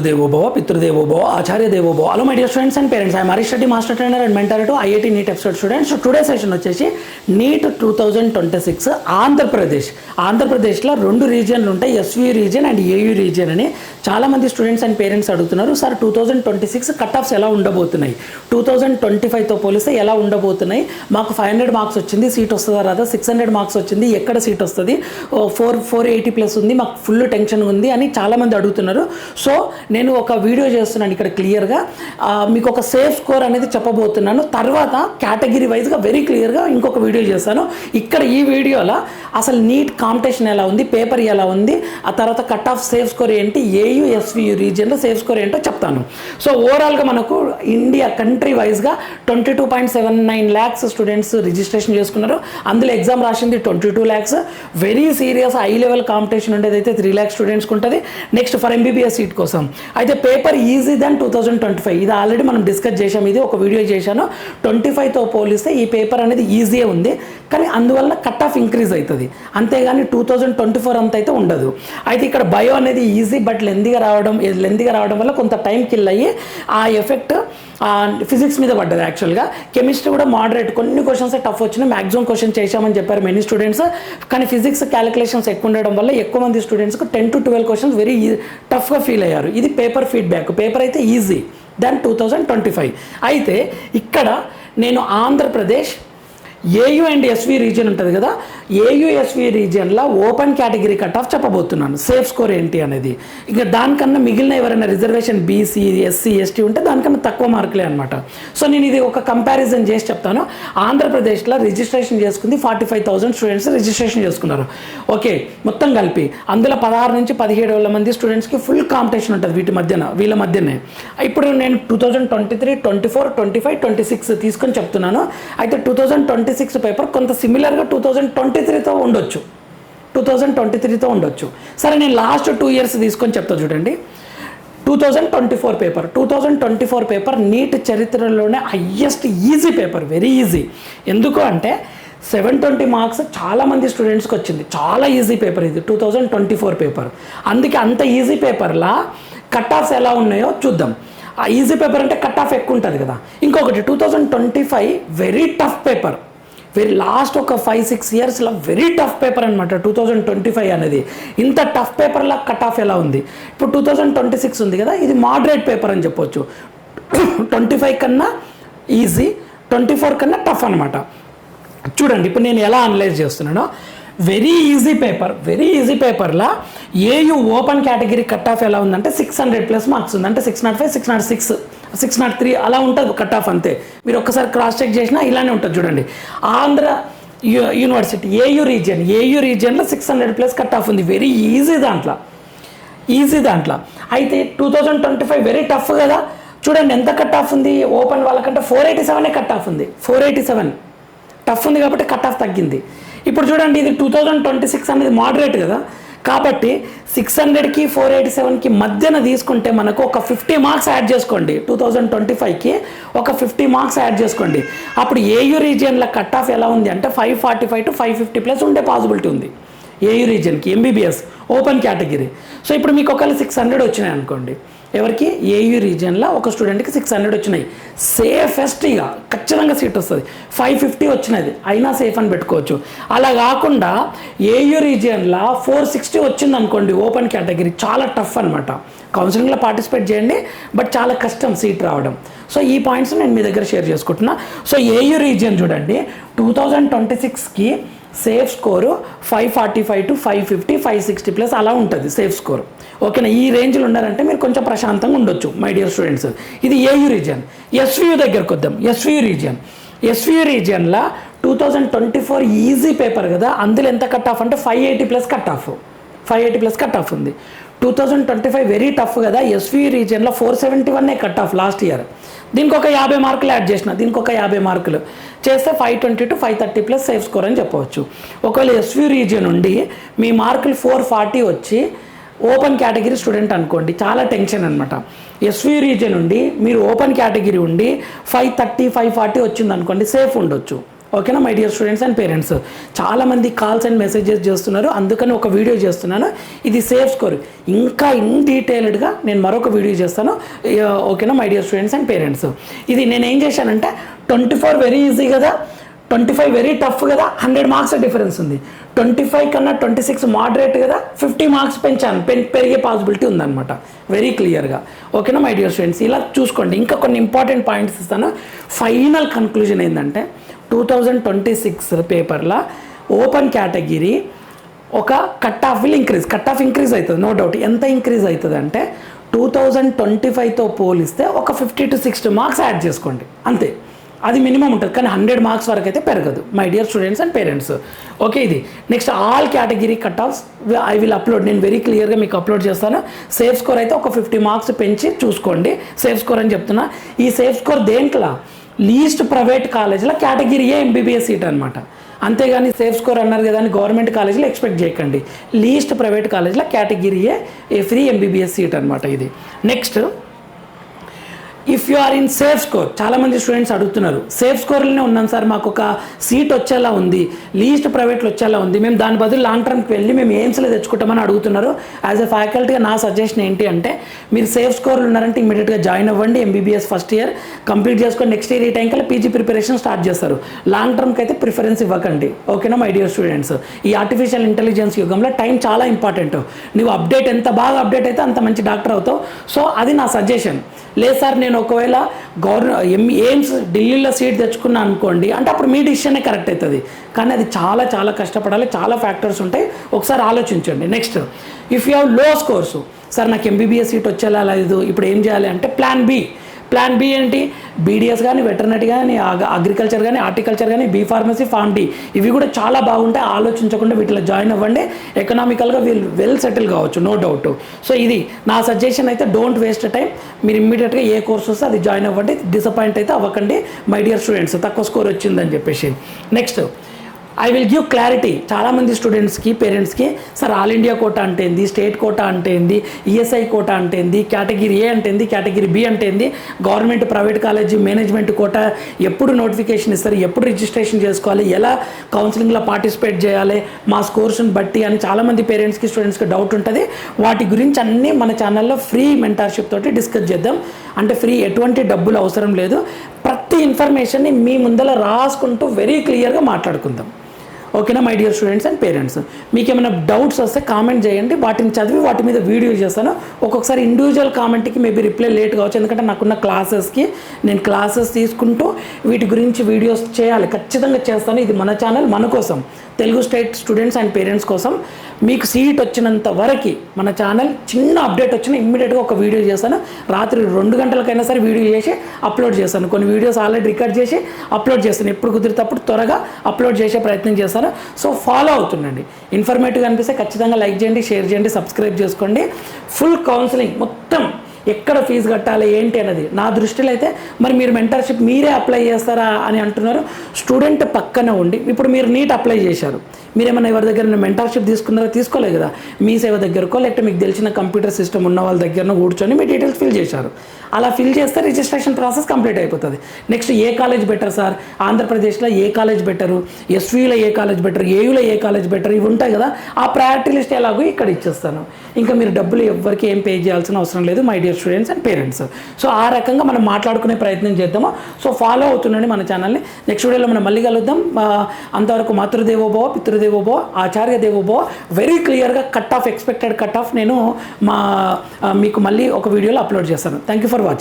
మాతృదేవో భవ, పితృదేవో భవ, ఆచార్య దేవో భవ. Hello my dear students and parents, I'm Harish Reddy, master trainer and mentor to IIT NEET episode students. So today session వచ్చేసి NEET 2026 ఆంధ్రప్రదేశ్లో 2 రీజియన్లు ఉంటాయి, SV region and AU region అని. చాలామంది స్టూడెంట్స్ అండ్ పేరెంట్స్ అడుగుతున్నారు, సార్ 2026 కట్ ఆఫ్స్ ఎలా ఉండబోతున్నాయి, 2025తో పోలిస్తే ఎలా ఉండబోతున్నాయి, మాకు 500 మార్క్స్ వచ్చింది, సీట్ వస్తుందా రాదా, 600 మార్క్స్ వచ్చింది, ఎక్కడ సీట్ వస్తుంది, 480+ ఉంది, మాకు ఫుల్ టెన్షన్ ఉంది అని చాలామంది అడుగుతున్నారు. సో నేను ఒక వీడియో చేస్తున్నాను ఇక్కడ క్లియర్గా, మీకు ఒక సేఫ్ స్కోర్ అనేది చెప్పబోతున్నాను. తర్వాత కేటగిరీ వైజ్గా వెరీ క్లియర్గా ఇంకొక వీడియో చేస్తాను. ఇక్కడ ఈ వీడియోలో అసలు నీట్ కాంపిటీషన్ ఎలా ఉంది, పేపర్ ఎలా ఉంది, ఆ తర్వాత కట్ ఆఫ్ సేఫ్ స్కోర్ ఏంటి, ఏయూ ఎస్వియు రీజియన్లో సేఫ్ స్కోర్ ఏంటో చెప్తాను. సో ఓవరాల్గా మనకు ఇండియా కంట్రీ వైజ్గా 22.79 lakhs స్టూడెంట్స్ రిజిస్ట్రేషన్ చేసుకున్నారు. అందులో ఎగ్జామ్ రాసింది 22 lakhs. Very serious high level competition ఉండేది అయితే 3 lakhs స్టూడెంట్స్కి ఉంటుంది. నెక్స్ట్ ఫర్ ఎంబీబీఎస్ సీట్ కోసం అయితే పేపర్ ఈజీ దాన్ 2025. ఇది ఆల్రెడీ మనం డిస్కస్ చేసాం, ఇది ఒక వీడియో చేశాను. 25తో పోలిస్తే ఈ పేపర్ అనేది ఈజీయే ఉంది, కానీ అందువల్ల కట్ ఆఫ్ ఇంక్రీజ్ అవుతుంది, అంతేగాని 2024 అంత అయితే ఉండదు. అయితే ఇక్కడ బయో అనేది ఈజీ బట్ లెందీగా రావడం వల్ల కొంత టైం కిల్ అయ్యి ఆ ఎఫెక్ట్ ఫిజిక్స్ మీద పడ్డది. యాక్చువల్గా కెమిస్ట్రీ కూడా మోడరేట్, కొన్ని క్వశ్చన్స్ టఫ్ వచ్చినాయి, మ్యాక్సిమం క్వశ్చన్ చేశామని చెప్పారు మెనీ స్టూడెంట్స్. కానీ ఫిజిక్స్ క్యాలిక్యులేషన్స్ ఎక్కువ ఉండడం వల్ల ఎక్కువ మంది స్టూడెంట్స్కి 10 to 12 క్వశ్చన్స్ వెరీ టఫ్గా ఫీల్ అయ్యారు. ఇది పేపర్ ఫీడ్బ్యాక్. పేపర్ అయితే ఈజీ దాన్ 2025. అయితే ఇక్కడ నేను Andhra Pradesh AU and SV region ఉంటుంది కదా, ఏయూ ఎస్వి రీజియన్లో ఓపెన్ కేటగిరీ కట్ ఆఫ్ చెప్పబోతున్నాను, సేఫ్ స్కోర్ ఏంటి అనేది. ఇంకా దానికన్నా మిగిలిన ఎవరైనా రిజర్వేషన్ బీసీ ఎస్సీ ఎస్టీ ఉంటే దానికన్నా తక్కువ మార్కులే అనమాట. సో నేను ఇది ఒక కంపారిజన్ చేసి చెప్తాను. ఆంధ్రప్రదేశ్లో రిజిస్ట్రేషన్ చేసుకుంది 45,000 స్టూడెంట్స్ రిజిస్ట్రేషన్ చేసుకున్నారు. ఓకే, మొత్తం కలిపి అందులో 16 నుంచి 17,000 మంది స్టూడెంట్స్కి ఫుల్ కాంపిటీషన్ ఉంటుంది వీళ్ళ మధ్యనే. ఇప్పుడు నేను 2023, 24, 25, 26 తీసుకొని చెప్తున్నాను. అయితే 2026 పేపర్ కొంత సిమిలర్గా 2023తో ఉండొచ్చు. సరే, నేను లాస్ట్ 2 years తీసుకొని చెప్తా చూడండి. 2024 పేపర్ నీట్ చరిత్రలోనే highest easy paper, very easy. ఎందుకు అంటే 720 మార్క్స్ చాలామంది స్టూడెంట్స్కి వచ్చింది, చాలా ఈజీ పేపర్ ఇది 2024 పేపర్. అందుకే అంత ఈజీ పేపర్లా కట్ ఆఫ్స్ ఎలా ఉన్నాయో చూద్దాం. ఆ ఈజీ పేపర్ అంటే కట్ ఆఫ్ ఎక్కువ ఉంటుంది కదా. ఇంకొకటి 2025 very tough paper, very last ఒక 5-6 yearsలో వెరీ టఫ్ పేపర్ అనమాట 2025 అనేది. ఇంత టఫ్ పేపర్లా కట్ ఆఫ్ ఎలా ఉంది. ఇప్పుడు 2026 ఉంది కదా, ఇది మోడరేట్ పేపర్ అని చెప్పొచ్చు. 25 కన్నా ఈజీ, 24 కన్నా టఫ్ అనమాట. చూడండి ఇప్పుడు నేను ఎలా అనలైజ్ చేస్తున్నానో. వెరీ ఈజీ పేపర్లా AU open category cut off ఎలా ఉందంటే 600+ మార్క్స్ ఉంది, అంటే 605, 606, 603 అలా ఉంటుంది కట్ ఆఫ్. అంతే, మీరు ఒక్కసారి క్రాస్ చెక్ చేసినా ఇలానే ఉంటుంది. చూడండి ఆంధ్ర యూనివర్సిటీ ఏయూ రీజియన్లో 600+ కట్ ఆఫ్ ఉంది, వెరీ ఈజీ దాంట్లో. అయితే 2025 వెరీ టఫ్ కదా, చూడండి ఎంత కట్ ఆఫ్ ఉంది. ఓపెన్ వాళ్ళకంటే 487 కట్ ఆఫ్ ఉంది, 487 టఫ్ ఉంది కాబట్టి కట్ ఆఫ్ తగ్గింది. ఇప్పుడు చూడండి ఇది 2026 అనేది మోడరేట్ కదా, కాబట్టి 600కి 487కి మధ్యన తీసుకుంటే మనకు ఒక 50 మార్క్స్ యాడ్ చేసుకోండి. 2025కి ఒక 50 మార్క్స్ యాడ్ చేసుకోండి. అప్పుడు ఏయూ రీజియన్ల కట్ ఆఫ్ ఎలా ఉంది అంటే 545 to 550+ ఉండే పాసిబిలిటీ ఉంది ఏయూ రీజియన్కి, ఎంబీబీఎస్ ఓపెన్ కేటగిరీ. సో ఇప్పుడు మీకు ఒకవేళ 600 వచ్చినాయి అనుకోండి, ఎవరికి ఏయూ రీజియన్లో ఒక స్టూడెంట్కి 600 వచ్చినాయి, సేఫెస్ట్గా ఖచ్చితంగా సీట్ వస్తుంది. 550 వచ్చినది అయినా సేఫ్ అని పెట్టుకోవచ్చు. అలా కాకుండా ఏయూ రీజియన్లో 460 వచ్చింది అనుకోండి ఓపెన్ కేటగిరీ, చాలా టఫ్ అనమాట. కౌన్సిలింగ్లో పార్టిసిపేట్ చేయండి, బట్ చాలా కష్టం సీట్ రావడం. సో ఈ పాయింట్స్ నేను మీ దగ్గర షేర్ చేసుకుంటున్నా. సో ఏయూ రీజియన్ చూడండి 2026కి సేఫ్ స్కోరు 545 to 550, 560+ అలా ఉంటుంది సేఫ్ స్కోర్. ఓకేనా, ఈ రేంజ్లో ఉన్నారంటే మీరు కొంచెం ప్రశాంతంగా ఉండొచ్చు మై డియర్ స్టూడెంట్స్. ఇది ఏయూ రీజియన్. ఎస్వియు దగ్గరకు వద్దాం. ఎస్వియు రీజియన్లో 2024 ఈజీ పేపర్ కదా, అందులో ఎంత కట్ ఆఫ్ అంటే 580+ కట్ ఆఫ్ ఉంది. 2025 వెరీ టఫ్ కదా, ఎస్వియు రీజియన్లో 471 కట్ ఆఫ్ లాస్ట్ ఇయర్. దీనికి ఒక 50 మార్కులు యాడ్ చేసిన, దీనికి ఒక 50 మార్కులు చేస్తే 520 to 530+ సేఫ్ స్కోర్ అని చెప్పవచ్చు. ఒకవేళ ఎస్వియు రీజియన్ ఉండి మీ మార్కులు 440 వచ్చి ఓపెన్ కేటగిరీ స్టూడెంట్ అనుకోండి, చాలా టెన్షన్ అనమాట. ఎస్వి రీజియన్ ఉండి మీరు ఓపెన్ కేటగిరీ ఉండి 530, 540 వచ్చింది అనుకోండి, సేఫ్ ఉండొచ్చు. ఓకేనా my dear students and parents. చాలామంది కాల్స్ అండ్ మెసేజెస్ చేస్తున్నారు, అందుకని ఒక వీడియో చేస్తున్నాను. ఇది సేఫ్ స్కోర్. ఇంకా ఇన్ డీటెయిల్డ్గా నేను మరొక వీడియో చేస్తాను, ఓకేనా my dear students and parents. ఇది నేను ఏం చేశానంటే 24 వెరీ ఈజీ కదా, 25 వెరీ టఫ్ కదా, 100 మార్క్స్ డిఫరెన్స్ ఉంది. 25 కన్నా 26 మోడరేట్ కదా, 50 మార్క్స్ పెంచాను, పెరిగే పాసిబిలిటీ ఉందన్నమాట వెరీ క్లియర్గా. ఓకేనా మై డియర్ స్టూడెంట్స్, ఇలా చూసుకోండి. ఇంకా కొన్ని ఇంపార్టెంట్ పాయింట్స్ ఇస్తాను. ఫైనల్ కన్క్లూజన్ ఏంటంటే 2026 పేపర్లో ఓపెన్ కేటగిరీ ఒక కట్ ఆఫ్ ఇంక్రీజ్ అవుతుంది, నో డౌట్. ఎంత ఇంక్రీజ్ అవుతుంది అంటే 2025తో పోలిస్తే ఒక 50 to 60 మార్క్స్ యాడ్ చేసుకోండి అంతే. అది మినిమం ఉంటుంది, కానీ 100 మార్క్స్ వరకు అయితే పెరగదు my dear students and parents. Okay, ఇది next all category cut offs I will upload. నేను వెరీ క్లియర్గా మీకు అప్లోడ్ చేస్తాను. సేఫ్ స్కోర్ అయితే ఒక 50 మార్క్స్ పెంచి చూసుకోండి, సేఫ్ స్కోర్ అని చెప్తున్నా. ఈ సేఫ్ స్కోర్ దేంట్లో, లీస్ట్ ప్రైవేట్ కాలేజ్లో కేటగిరీ ఏ ఎంబీబీఎస్ సీట్ అనమాట. అంతేగాని సేఫ్ స్కోర్ అన్నారు కదా అని గవర్నమెంట్ కాలేజీలో ఎక్స్పెక్ట్ చేయకండి. లీస్ట్ ప్రైవేట్ కాలేజ్లో category A free MBBS seat అనమాట ఇది. Next, if you are in safe score, చాలామంది స్టూడెంట్స్ అడుగుతున్నారు, సేఫ్ స్కోర్లోనే ఉన్నాం సార్, మాకు ఒక సీట్ వచ్చేలా ఉంది, లీస్ట్ ప్రైవేట్లో వచ్చేలా ఉంది, మేము దాని బదులు లాంగ్ టర్మ్కి వెళ్ళి మేము ఎయిమ్స్లో తెచ్చుకుంటామని అడుగుతున్నారు. యాజ్ ఎ ఫ్యాకల్టీగా నా సజెషన్ ఏంటి అంటే, మీరు సేఫ్ స్కోర్లు ఉన్నారంటే ఇమీడియట్గా జాయిన్ అవ్వండి, ఎంబీబీఎస్ ఫస్ట్ ఇయర్ కంప్లీట్ చేసుకొని నెక్స్ట్ ఇయర్ ఈ టైం కల్లా పీజీ ప్రిపరేషన్ స్టార్ట్ చేస్తారు. లాంగ్ టర్మ్కి అయితే ప్రిఫరెన్స్ ఇవ్వకండి. ఓకేనా మై డియర్ స్టూడెంట్స్, ఈ ఆర్టిఫిషియల్ ఇంటెలిజెన్స్ యుగంలో టైం చాలా ఇంపార్టెంట్. నువ్వు ఎంత బాగా అప్డేట్ అయితే అంత మంచి డాక్టర్ అవుతావు. సో అది నా సజెషన్. లేదు సార్, నేను ఒకవేళ ఎయిమ్స్ ఢిల్లీలో సీట్ తెచ్చుకున్నా అనుకోండి అంటే అప్పుడు మీ డిసిషనే కరెక్ట్ అవుతుంది. కానీ అది చాలా చాలా కష్టపడాలి, చాలా ఫ్యాక్టర్స్ ఉంటాయి, ఒకసారి ఆలోచించండి. Next, if you have low scores, sir నాకు ఎంబీబీఎస్ సీట్ వచ్చేలా లేదు, ఇప్పుడు ఏం చేయాలి అంటే ప్లాన్ బి ఏంటి, బీడీఎస్ కానీ, వెటర్నరీ కానీ, అగ్రికల్చర్ కానీ, హార్టికల్చర్ కానీ, బీ ఫార్మసీ, ఫార్మ్ డి, ఇవి కూడా చాలా బాగుంటాయి. ఆలోచించకుండా వీటిలో జాయిన్ అవ్వండి, ఎకనామికల్గా వెల్ సెటిల్ కావచ్చు, నో డౌట్. సో ఇది నా సజెషన్ అయితే, డోంట్ వేస్ట్ టైం. మీరు ఇమ్మీడియట్గా ఏ కోర్స్ వస్తే అది జాయిన్ అవ్వండి, డిసప్పాయింట్ అయితే అవ్వకండి మై డియర్ స్టూడెంట్స్, తక్కువ స్కోర్ వచ్చిందని చెప్పేసి. Next, I will give clarity చాలామంది స్టూడెంట్స్కి, పేరెంట్స్కి, సార్ ఆల్ ఇండియా కోటా అంటే ఏంది, స్టేట్ కోటా అంటే ఏంది, ఈఎస్ఐ కోటా అంటే ఏంది, కేటగిరీ ఏ అంటే ఏంది, కేటగిరీ బి అంటే ఏంది, government private college management quota ఎప్పుడు నోటిఫికేషన్ ఇస్తారు, ఎప్పుడు రిజిస్ట్రేషన్ చేసుకోవాలి, ఎలా కౌన్సిలింగ్లో పార్టిసిపేట్ చేయాలి మా స్కోర్స్ని బట్టి అని చాలామంది పేరెంట్స్కి, స్టూడెంట్స్కి డౌట్ ఉంటుంది. వాటి గురించి అన్నీ మన ఛానల్లో ఫ్రీ మెంటర్షిప్ తోటి డిస్కస్ చేద్దాం. అంటే ఫ్రీ, ఎటువంటి డబ్బులు అవసరం లేదు. ప్రతి ఇన్ఫర్మేషన్ని మీ ముందర రాసుకుంటూ వెరీ క్లియర్గా మాట్లాడుకుందాం. ఓకేనా my dear students and parents, మీకు ఏమైనా డౌట్స్ వస్తే కామెంట్ చేయండి, వాటిని చదివి వాటి మీద వీడియో చేస్తాను. ఒక్కొక్కసారి ఇండివిజువల్ కామెంట్కి మేబీ రిప్లై లేట్ కావచ్చు, ఎందుకంటే నాకున్న క్లాసెస్కి నేను క్లాసెస్ తీసుకుంటూ వీటి గురించి వీడియోస్ చేయాలి, ఖచ్చితంగా చేస్తాను. ఇది మన ఛానల్, మన కోసం, Telugu state students and parents కోసం. మీకు సీట్ వచ్చినంత వరకు మన ఛానల్ చిన్న అప్డేట్ వచ్చినా ఇమ్మీడియట్గా ఒక వీడియో చేస్తాను. రాత్రి 2 గంటలకైనా సరే వీడియో చేసి అప్లోడ్ చేస్తాను. కొన్ని వీడియోస్ ఆల్రెడీ రికార్డ్ చేసి అప్లోడ్ చేస్తాను. ఎప్పుడు కుదిరితే అప్పుడు త్వరగా అప్లోడ్ చేసే ప్రయత్నం చేస్తాను. So follow అవుతుండండి. ఇన్ఫర్మేటివ్గా అనిపిస్తే ఖచ్చితంగా లైక్ చేయండి, షేర్ చేయండి, సబ్స్క్రైబ్ చేసుకోండి. ఫుల్ కౌన్సిలింగ్ మొత్తం, ఎక్కడ ఫీజు కట్టాలి ఏంటి అనేది నా దృష్టిలో అయితే, మరి మీరు మెంటర్షిప్ మీరే అప్లై చేస్తారా అని అంటున్నారు. స్టూడెంట్ పక్కన ఉండి, ఇప్పుడు మీరు నీట్ అప్లై చేశారు, మీరేమన్నా ఎవరి దగ్గర మెంటర్షిప్ తీసుకున్నారో, తీసుకోలేదు కదా, మీ సేవ దగ్గరకో లేకపోతే మీకు తెలిసిన కంప్యూటర్ సిస్టమ్ ఉన్న వాళ్ళ దగ్గర కూర్చొని మీ డీటెయిల్స్ ఫిల్ చేశారు. అలా ఫిల్ చేస్తే రిజిస్ట్రేషన్ ప్రాసెస్ కంప్లీట్ అయిపోతుంది. నెక్స్ట్, ఏ కాలేజ్ బెటర్ సార్, ఆంధ్రప్రదేశ్లో ఏ కాలేజ్ బెటరు, ఎస్వీలో ఏ కాలేజ్ బెటర్, ఏయూలో ఏ కాలేజ్ బెటర్, ఇవి ఉంటాయి కదా, ఆ ప్రయారిటీ లిస్ట్ ఎలాగో ఇక్కడ ఇచ్చేస్తాను. ఇంకా మీరు డబ్బులు ఎవరికి ఏం పే చేయాల్సిన అవసరం లేదు my dear students and parents. So ఆ రకంగా మనం మాట్లాడుకునే ప్రయత్నం చేద్దాము. సో ఫాలో అవుతుండండి మన ఛానల్ని. నెక్స్ట్ వీడియోలో మనం మళ్ళీ కలుద్దాం. అంతవరకు మాతృదేవోభవ, పితృదేవోభవ, ఆచార్య దేవోభవ, వెరీ క్లియర్గా cut off, expected cut off నేను మీకు మళ్ళీ ఒక వీడియోలో అప్లోడ్ చేస్తాను. Thank you for watching.